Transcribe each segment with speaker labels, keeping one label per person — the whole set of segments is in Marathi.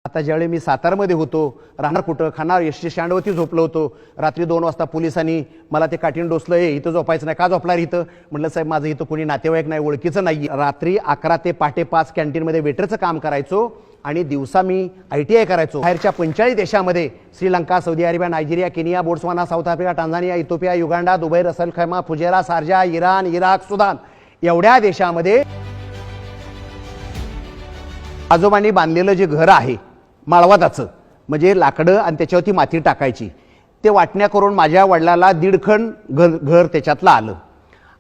Speaker 1: आता ज्यावेळी मी सातारमध्ये होतो, राहणार कुठं, खाणार एसटी स्टँडवरती झोपलो होतो. रात्री 2 वाजता पोलिसांनी मला ते काठीण डोसलं, इथं झोपायचं नाही. का झोपणार इथं? म्हटलं साहेब माझं इथं कोणी नातेवाईक नाही, ओळखीचं नाही. रात्री 11 ते पहाटे 5 कॅन्टीनमध्ये वेटरचं काम करायचो आणि दिवसा मी ITI करायचो. बाहेरच्या 45 देशामध्ये Sri Lanka, Saudi Arabia, Nigeria, Kenya, Botswana, South Africa, Tanzania, Ethiopia, Uganda, Dubai, Ras al Khaimah, Fujairah, Sharjah, Iran, Iraq, Sudan एवढ्या देशामध्ये आजोबांनी बांधलेलं जे घर आहे माळवादाचं, म्हणजे लाकडं आणि त्याच्यावरती माती टाकायची, ते वाटण्या करून माझ्या वडिलाला 1.5 खण घर त्याच्यातलं आलं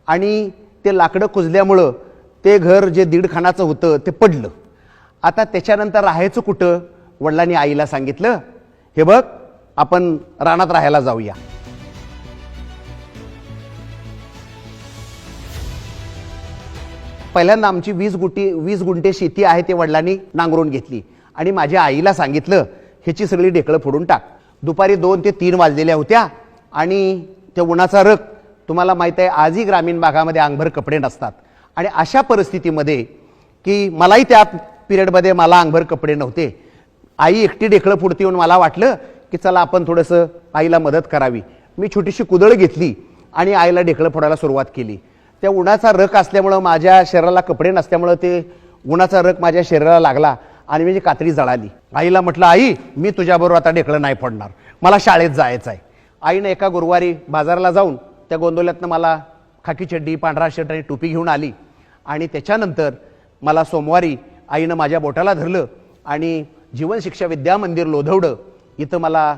Speaker 1: आणि ते लाकडं कुजल्यामुळं ते घर जे 1.5 खणाचं होतं ते पडलं. आता त्याच्यानंतर राहायचं कुठं? वडिलांनी आईला सांगितलं, हे बघ आपण रानात राहायला जाऊया. पहिल्यांदा आमची 20 गुंठे शेती आहे ते वडिलांनी नांगरून घेतली आणि माझ्या आईला सांगितलं ह्याची सगळी ढेकळं फोडून टाक. दुपारी 2 ते 3 वाजलेल्या होत्या आणि त्या उन्हाचा रग तुम्हाला माहित आहे, आजही ग्रामीण भागामध्ये अंगभर कपडे नसतात. आणि अशा परिस्थितीमध्ये की मलाही त्या पिरियडमध्ये मला अंगभर कपडे नव्हते, आई एकटी ढेकळं फोडते येऊन मला वाटलं की चला आपण थोडंसं आईला मदत करावी. मी छोटीशी कुदळ घेतली आणि आईला ढेकळं फोडायला सुरुवात केली. त्या उन्हाचा रग असल्यामुळं माझ्या शरीराला कपडे नसल्यामुळं ते उन्हाचा रग माझ्या शरीराला लागला आणि माझी कात्री जळाली. आईला म्हटलं, आई मी तुझ्याबरोबर आता ढेकळं नाही फोडणार, मला शाळेत जायचं आहे. आईनं एका गुरुवारी बाजाराला जाऊन त्या गोंदवल्यातनं मला खाकी चड्डी, पांढरा शर्ट आणि टोपी घेऊन आली आणि त्याच्यानंतर मला सोमवारी आईनं माझ्या बोटाला धरलं आणि जीवन शिक्षा विद्या मंदिर लोधवडं इथं मला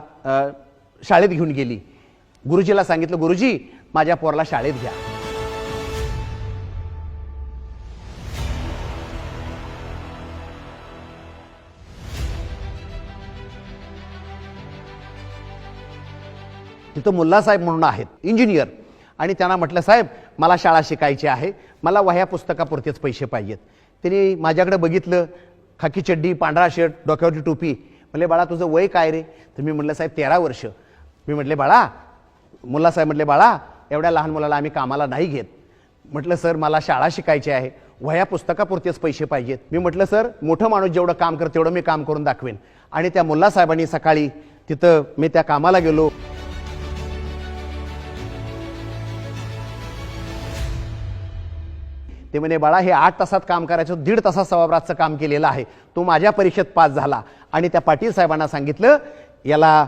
Speaker 1: शाळेत घेऊन गेली. गुरुजीला सांगितलं, गुरुजी माझ्या पोराला शाळेत घ्या. तिथं मुल्लासाहेब म्हणून आहेत इंजिनियर, आणि त्यांना म्हटलं, साहेब मला शाळा शिकायची आहे, मला वह्या पुस्तकापुरतेच पैसे पाहिजेत. त्यांनी माझ्याकडे बघितलं, खाकी चड्डी, पांढरा शर्ट, डोक्यावरची टोपी. म्हणले, बाळा तुझं वय काय रे? तर मी म्हटलं, साहेब 13 वर्ष. मी म्हटले, बाळा, मुल्लासाहेब म्हटले, बाळा एवढ्या लहान मुलाला आम्ही कामाला नाही घेत. म्हटलं, सर मला शाळा शिकायची आहे, वह्या पुस्तकापुरतेच पैसे पाहिजेत. मी म्हटलं, सर मोठं माणूस जेवढं काम करतं तेवढं मी काम करून दाखवेन. आणि त्या मुल्लासाहेबांनी सकाळी तिथं मी त्या कामाला गेलो. ते म्हणे, बाळा हे 8 तासात काम करायचं, 1.5 तासात सवाब्रातचं काम केलेलं आहे, तो माझ्या परीक्षेत पास झाला. आणि त्या पाटील साहेबांना सांगितलं, याला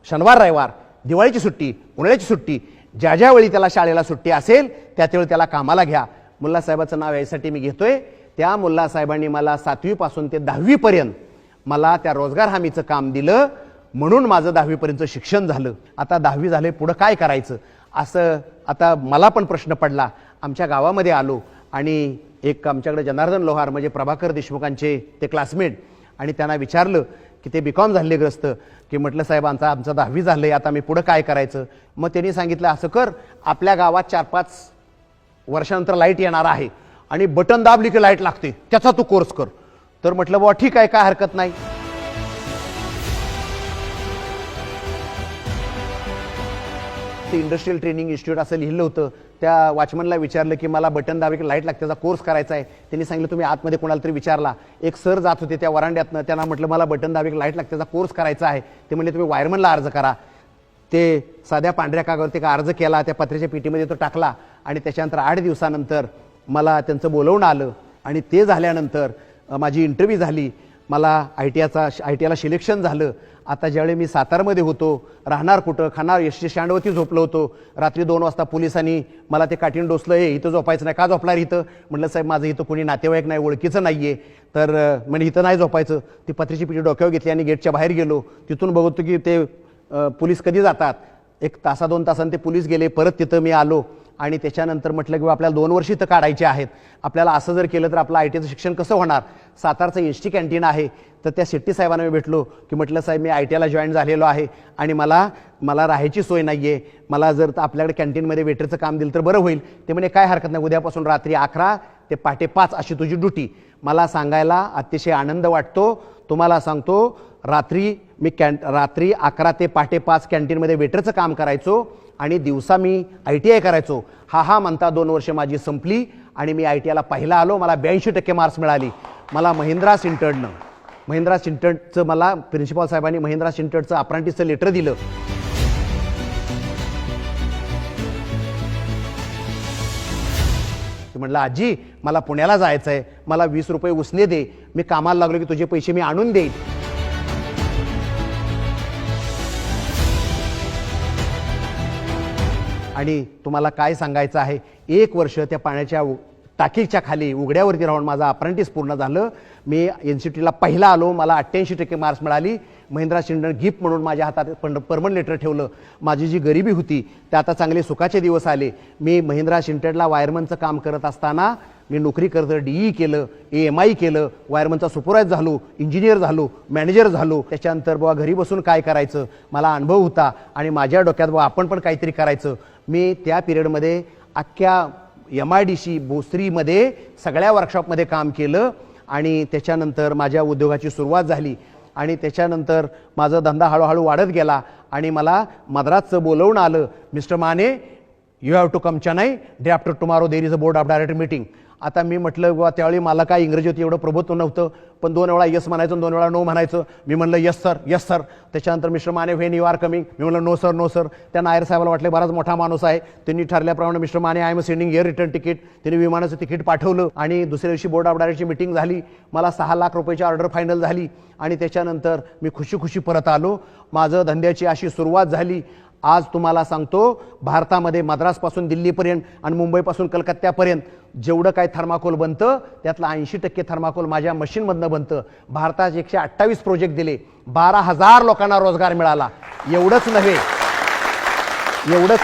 Speaker 1: शनिवार रविवार, दिवाळीची सुट्टी, उन्हाळ्याची सुट्टी, ज्या ज्यावेळी त्याला शाळेला सुट्टी असेल त्यावेळी त्याला कामाला घ्या. मुल्लासाहेबाचं नाव यासाठी मी घेतोय, त्या मुल्लासाहेबांनी मला 7वी पासून ते 10वी पर्यंत मला त्या रोजगार हमीचं काम दिलं, म्हणून माझं 10वी पर्यंत शिक्षण झालं. आता 10वी झाले, पुढं काय करायचं असं आता मला पण प्रश्न पडला. आमच्या गावामध्ये आलो आणि एक आमच्याकडे जनार्दन लोहार म्हणजे प्रभाकर देशमुखांचे ते क्लासमेट, आणि त्यांना विचारलं की ते BCom झाले ग्रस्त, की म्हटलं साहेब आमचं 10वी झालंय, आता मी पुढं काय करायचं? मग त्यांनी सांगितलं, असं कर, आपल्या गावात 4-5 वर्षानंतर लाईट येणार आहे आणि बटन दाबली की लाईट लागते, त्याचा तू कोर्स कर. तर म्हटलं बाबा ठीक आहे, काय हरकत नाही. ते इंडस्ट्रियल ट्रेनिंग इन्स्टिट्यूट असं लिहिलं होतं. त्या वॉचमनला विचारलं की मला बटन दाबले की लाईट लागते, त्याचा कोर्स करायचा आहे. त्यांनी सांगितलं तुम्ही आतमध्ये कोणाला तरी विचारला. एक सर जात होते त्या वरांड्यातनं, त्यांना म्हटलं मला बटन दाबले की लाईट लागते, त्याचा कोर्स करायचा आहे. ते म्हणले तुम्ही वायरमनला अर्ज करा. ते साध्या पांढऱ्या कागदावरती का अर्ज केला, त्या पत्र्याच्या पेटीमध्ये तो टाकला आणि त्याच्यानंतर 8 दिवसानंतर मला त्यांचं बोलवून आलं आणि ते झाल्यानंतर माझी इंटरव्ह्यू झाली. मला ITIला सिलेक्शन झालं. आता ज्यावेळी मी सातारमध्ये होतो, राहणार कुठं, खाणार एसटी स्टँडवरती झोपलो होतो. रात्री 2 वाजता पोलिसांनी मला ते काठीण डोसलं, इथं झोपायचं नाही. का झोपणार इथं? म्हटलं साहेब माझं इथं कोणी नातेवाईक नाही, ओळखीचं नाही आहे. तर म्हणजे इथं नाही झोपायचं. ती पत्र्याची पिठी डोक्यावर घेतली आणि गेटच्या बाहेर गेलो. तिथून बघतो की ते पोलीस कधी जातात, 1 तासा 2 तासांनी ते पोलीस गेले. परत तिथं मी आलो आणि त्याच्यानंतर म्हटलं की आपल्याला 2 वर्ष इथं काढायचे आहेत. आपल्याला असं जर केलं तर आपलं ITचं शिक्षण कसं होणार? सातारचं इन्स्टी कॅन्टीन आहे. तर त्या शेट्टी साहेबांना मी भेटलो की म्हटलं साहेब मी ITIला जॉईन झालेलो आहे आणि मला राहायची सोय नाही आहे, मला जर आपल्याकडे कॅन्टीनमध्ये वेटरचं काम दिलं तर बरं होईल. ते म्हणे काय हरकत नाही, उद्यापासून रात्री 11 ते पहाटे 5 अशी तुझी ड्युटी. मला सांगायला अतिशय आनंद वाटतो. तुम्हाला सांगतो, रात्री 11 ते पहाटे 5 कॅन्टीनमध्ये वेटरचं काम करायचो आणि दिवसा मी ITI करायचो. हा म्हणता 2 वर्ष माझी संपली आणि मी ITIला पहिला आलो. मला 82% मार्क्स मिळाली. मला महिंद्रा सिंटर्डनं महिंद्रा सिंटरचं मला प्रिन्सिपॉल साहेबांनी महिंद्रा सिंटरचं अप्रेंटिसचं लेटर दिलं. म्हटलं आजी मला पुण्याला जायचं आहे, मला 20 रुपये उसने दे, मी कामाला लागलो की तुझे पैसे मी आणून देईन. आणि तुम्हाला काय सांगायचं आहे, 1 वर्ष त्या पाण्याच्या टाकीच्या खाली उघड्यावरती राहून माझा अप्रेंटिस पूर्ण झालं. मी NCTला पहिला आलो, मला 88% मार्क्स मिळाली. महिंद्रा सिंटर गिफ्ट म्हणून माझ्या हातात परमनंट लेटर ठेवलं. माझी जी गरिबी होती ते आता चांगले सुखाचे दिवस आले. मी महिंद्रा सिंटरला वायरमनचं काम करत असताना मी नोकरी करत DE केलं, AMI केलं, वायरमनचा सुपरवायझर झालो, इंजिनियर झालो, मॅनेजर झालो. त्याच्यानंतर बुवा घरी बसून काय करायचं मला अनुभव होता आणि माझ्या डोक्यात बुवा आपण पण काहीतरी करायचं. मी त्या पिरियडमध्ये अख्ख्या MIDC भोसरीमध्ये सगळ्या वर्कशॉपमध्ये काम केलं आणि त्याच्यानंतर माझ्या उद्योगाची सुरुवात झाली आणि त्याच्यानंतर माझा धंदा हळूहळू वाढत गेला आणि मला मद्रासचं बोलवून आलं. Mister Mane, you have to come Chennai, day after tomorrow there is a board of director meeting. आता मी म्हटलं बाबा त्यावेळी मला काय इंग्रजीत एवढं प्रभुत्व नव्हतं, पण 2 वेळा यस म्हणायचं 2 वेळा नो म्हणायचं. मी म्हणलं यस सर यस सर. त्याच्यानंतर mister Mane when you are coming, मी म्हणलं नो सर नो सर. त्या नायर साहेबाला वाटले बराच मोठा माणूस आहे. त्यांनी ठरल्याप्रमाणे mister Mane I am sending air return ticket, त्यांनी विमानाचं तिकीट पाठवलं आणि दुसऱ्या दिवशी बोर्ड ऑफ डायरेक्टरची मीटिंग झाली. मला 6 लाख रुपयाची ऑर्डर फायनल झाली आणि त्याच्यानंतर मी खुशी खुशी परत आलो. माझं धंद्याची अशी सुरुवात झाली. आज तुम्हाला सांगतो, भारतामध्ये मद्रासपासून दिल्लीपर्यंत आणि मुंबईपासून कलकत्त्यापर्यंत जेवढं काय थर्माकोल बनतं त्यातलं 80% थर्माकोल माझ्या मशीनमधनं बनतं. भारतात 128 प्रोजेक्ट दिले, 12,000 लोकांना रोजगार मिळाला. एवढंच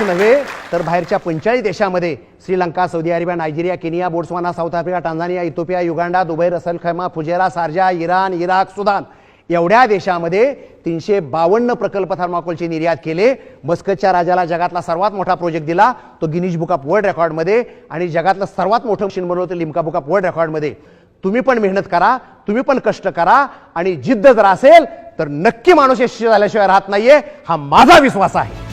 Speaker 1: नव्हे तर बाहेरच्या 45 देशामध्ये Sri Lanka, Saudi Arabia, Nigeria, Kenya, Botswana, South Africa, Tanzania, Ethiopia, Uganda, Dubai, Ras al Khaimah, Fujairah, Sharjah, Iran, Iraq, Sudan एवढ्या देशामध्ये 352 प्रकल्प थर्माकोलचे निर्यात केले. मस्कतच्या राजाला जगातला सर्वात मोठा प्रोजेक्ट दिला, तो गिनीज बुक ऑफ वर्ल्ड रेकॉर्डमध्ये, आणि जगातलं सर्वात मोठं मशीन बनवलं ते लिम्का बुक ऑफ वर्ल्ड रेकॉर्डमध्ये. तुम्ही पण मेहनत करा, तुम्ही पण कष्ट करा आणि जिद्द जर असेल तर नक्की माणूस यशस्वी झाल्याशिवाय राहत नाहीये, हा माझा विश्वास आहे.